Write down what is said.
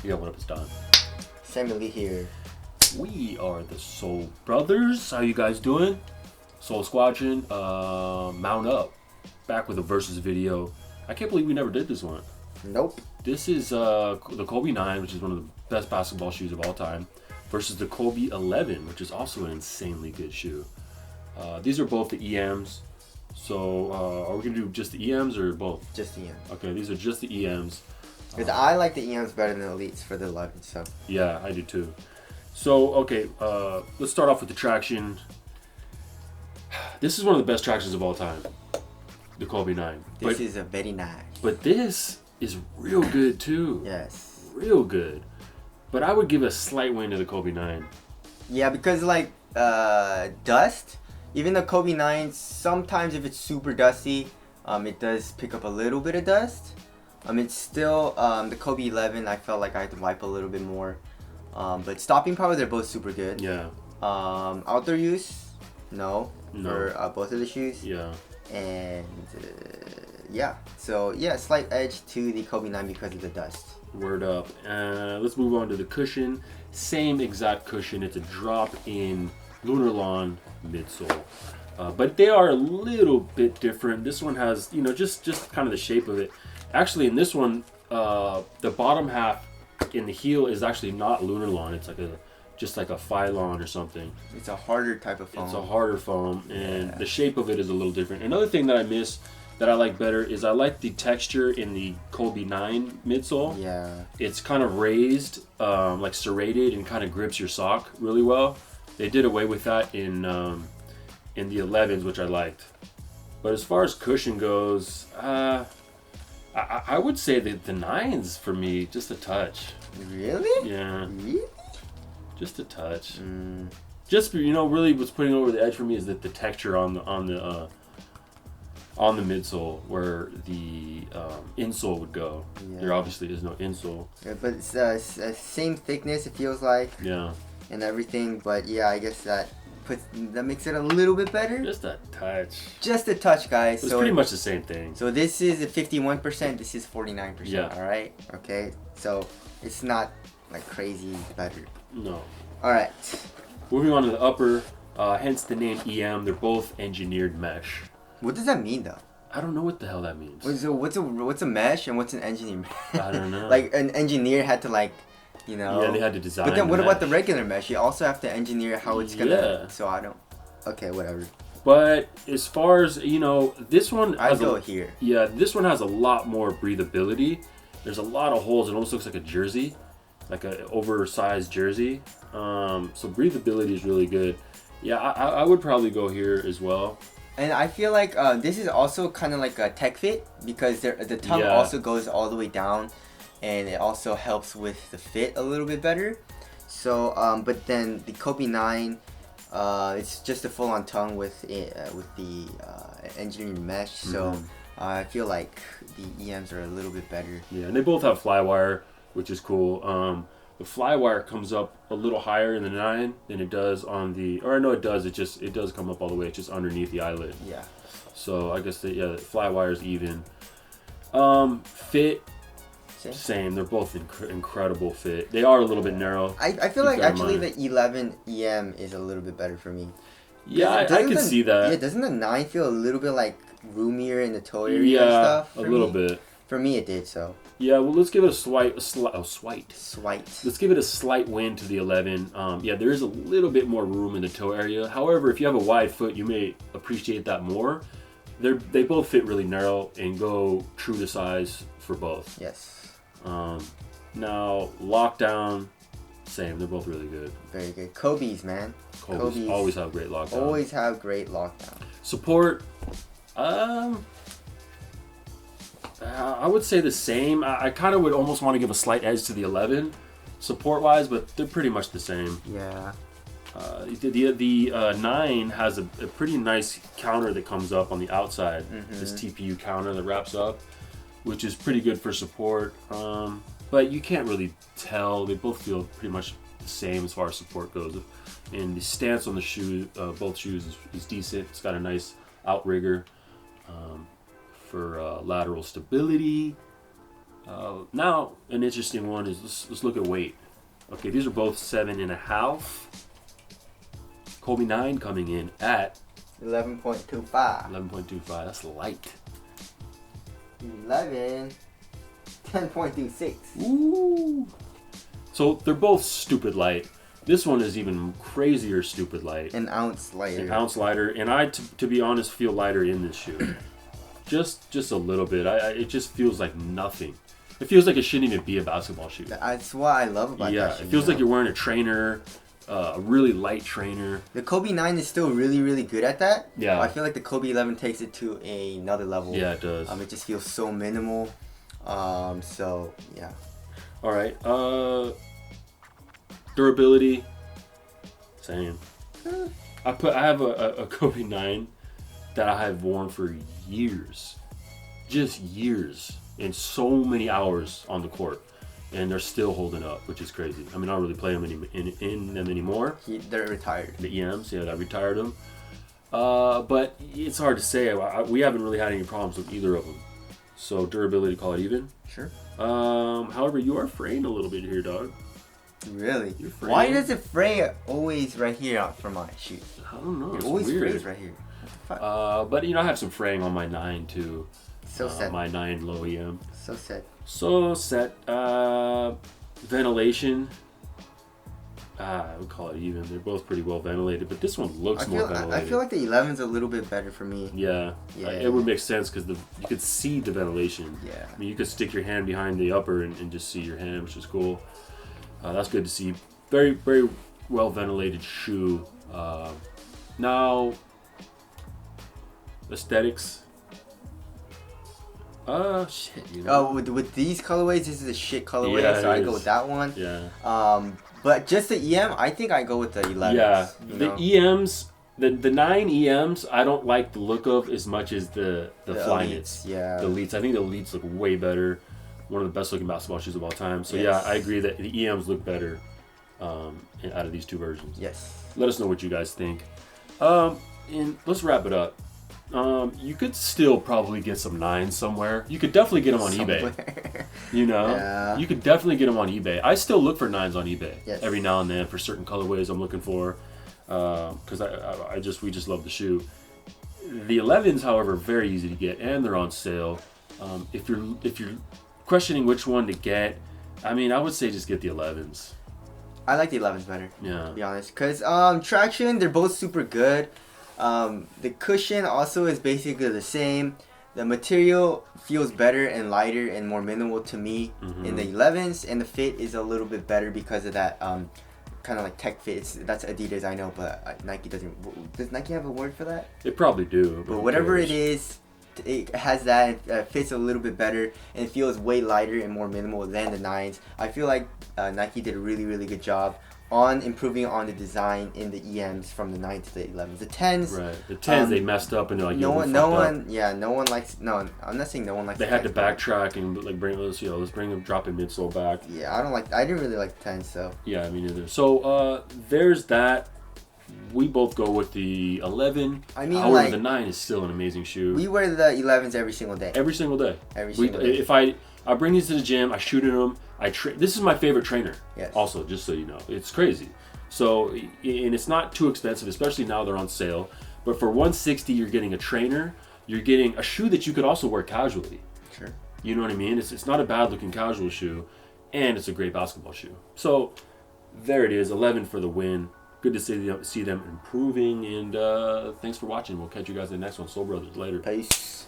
Yeah, what up, it's Don. Samuel here. We are the Soul Brothers. How you guys doing? Soul Squadron, mount up. Back with a versus video. I can't believe we never did this one. Nope. This is the Kobe 9, which is one of the best basketball shoes of all time, versus the Kobe 11, which is also an insanely good shoe. These are both the EMs. So are we going to do just the EMs or both? Just the EMs. Okay, these are just the EMs. Because I like the EMs better than the Elites for the 11, so. Yeah, I do too. So, okay, let's start off with the traction. This is one of the best tractions of all time, the Kobe 9. This is a very nice. But this is real good too. Yes. Real good. But I would give a slight win to the Kobe 9. Yeah, because like dust, even the Kobe 9, sometimes if it's super dusty, it does pick up a little bit of dust. It's still, the Kobe 11, I felt like I had to wipe a little bit more. But stopping power, they're both super good. Yeah. Outdoor use, no. For both of the shoes. Yeah. And yeah, so yeah, slight edge to the Kobe 9 because of the dust. Word up. Let's move on to the cushion. Same exact cushion. It's a drop in Lunar Lawn midsole. But they are a little bit different. This one has, just kind of the shape of it. Actually, in this one, the bottom half in the heel is actually not Lunar Lawn. It's like just like a Phylon or something. It's a harder type of foam. It's a harder foam, and the shape of it is a little different. Another thing that I miss that I like better is I like the texture in the Kobe 9 midsole. Yeah. It's kind of raised, like serrated, and kind of grips your sock really well. They did away with that in the 11s, which I liked. But as far as cushion goes, I would say that the 9s for me, just a touch. Really? Yeah. Really? Just a touch. Just really what's putting over the edge for me is that the texture on the midsole where the insole would go. Yeah. There obviously is no insole. Yeah, but it's same thickness. It feels like. Yeah. And everything, but yeah, I guess that makes it a little bit better. Just a touch. Just a touch, guys. It's pretty much the same thing. So this is a 51%. This is 49%. Yeah. All right. Okay. So it's not like crazy better. No. All right. Moving on to the upper, hence the name EM. They're both engineered mesh. What does that mean, though? I don't know what the hell that means. So what's a mesh and what's an engineer mesh? I don't know. Like an engineer had to Yeah, they had to design. But then what about the regular mesh? You also have to engineer how it's gonna. Yeah. So I don't. Okay, whatever. But as far as this one I go here. Yeah, this one has a lot more breathability. There's a lot of holes. It almost looks like a jersey, like an oversized jersey. So breathability is really good. Yeah, I would probably go here as well. And I feel like this is also kind of like a tech fit because the tongue also goes all the way down, and it also helps with the fit a little bit better. So, but then the Kobe 9, it's just a full-on tongue with the engineered mesh. So I feel like the EMs are a little bit better. Yeah, and they both have flywire, which is cool. The flywire comes up a little higher in the 9 than it does on the, or no, it does. It does come up all the way. It's just underneath the eyelid. Yeah. So I guess the flywire is even. Fit. Same. They're both incredible fit. They are a little bit narrow. I feel like actually the 11 EM is a little bit better for me. Yeah, I can see that. Yeah, doesn't the 9 feel a little bit like roomier in the toe area and stuff? A little bit. For me, it did so. Yeah, well, let's give it a slight. Let's give it a slight win to the 11. Yeah, there is a little bit more room in the toe area. However, if you have a wide foot, you may appreciate that more. They both fit really narrow and go true to size for both. Yes. Now, lockdown, same. They're both really good. Very good. Kobe's, man. Kobe's always have great lockdown. Always have great lockdown. Support, I would say the same. I kind of would almost want to give a slight edge to the 11, support-wise, but they're pretty much the same. Yeah. The 9 has a pretty nice counter that comes up on the outside. This TPU counter that wraps up, which is pretty good for support. But you can't really tell. They both feel pretty much the same as far as support goes. And the stance on the shoe, both shoes, is decent. It's got a nice outrigger for lateral stability. Now, an interesting one is let's look at weight. Okay, these are both 7.5. Kobe 9 coming in at 11.25. 11.25. That's light. 11. 10.26. Ooh. So they're both stupid light. This one is even crazier stupid light. An ounce lighter. An ounce lighter, and I, to be honest, feel lighter in this shoe. just a little bit. It just feels like nothing. It feels like it shouldn't even be a basketball shoe. That's what I love about that shoe. It feels like you're wearing a trainer, a really light trainer. The Kobe 9 is still really, really good at that. Yeah. I feel like the Kobe 11 takes it to another level. Yeah, it does. It just feels so minimal. So, yeah. All right. Durability. Same. I have a Kobe 9 that I have worn for years. Just years. And so many hours on the court. And they're still holding up, which is crazy. I mean, I don't really play them in them anymore. They're retired. The EMs, yeah, I retired them. But it's hard to say. We haven't really had any problems with either of them. So durability, call it even. Sure. However, you are fraying a little bit here, dog. Really? You're fraying. Why does it fray always right here out for my shoes? I don't know. It always weird. frays right here. What the fuck? But I have some fraying on my 9 too. So set. My 9 low EM. So set. So set. Ventilation. I would call it even. They're both pretty well ventilated, but this one looks more ventilated. I feel like the 11's a little bit better for me. Yeah. It would make sense because you could see the ventilation. Yeah. I mean, you could stick your hand behind the upper and just see your hand, which is cool. That's good to see. Very, very well ventilated shoe. Now, aesthetics. Shit. With these colorways, this is a shit colorway, Yeah, so I it go is. with that one. Yeah. But just the EM, I think I go with the 11s. Yeah. You The know? EMs, the 9 EMs, I don't like the look of as much as the Flyknits. Yeah. The Elites. I think the Elites look way better. One of the best looking basketball shoes of all time. So Yes. yeah, I agree that the EMs look better out of these two versions. Yes. Let us know what you guys think. And let's wrap it up. You could still probably get some 9s somewhere. You could definitely get them on eBay. You know? Yeah. You could definitely get them on eBay. I still look for 9s on eBay. Yes. Every now and then for certain colorways I'm looking for. Because we just love the shoe. The 11s, however, very easy to get and they're on sale. If you're questioning which one to get, I mean, I would say just get the 11s. I like the 11s better. Yeah. To be honest, because traction, they're both super good. The cushion also is basically the same. The material feels better and lighter and more minimal to me in the 11s, and the fit is a little bit better because of that kind of like tech fit. That's Adidas, I know, but Nike doesn't. Does Nike have a word for that? They probably do. But who whatever cares? it is, it has that. It fits a little bit better and it feels way lighter and more minimal than the 9s. I feel like Nike did a really, really good job on improving on the design in the EMs from the 9s to the 11s. The 10s, Right. The 10s they messed up and they're like, no one likes. No, I'm not saying no one likes. They the had to 10s, but backtrack and like let's bring them dropping midsole back. Yeah, I didn't really like the 10s, so. Yeah, me neither. So there's that. We both go with the 11. I mean, however, like, the 9 is still an amazing shoe. we wear the 11s every single day. Every single day. Every single day. If I bring these to the gym, I shoot in them. This is my favorite trainer. Yes. Also, just so you know, it's crazy. So, and it's not too expensive, especially now they're on sale. But for $160, you're getting a trainer. You're getting a shoe that you could also wear casually. Sure. You know what I mean? It's not a bad looking casual shoe, and it's a great basketball shoe. So, there it is, 11 for the win. Good to see them improving, and thanks for watching. We'll catch you guys in the next one. Soul Brothers, later. Peace.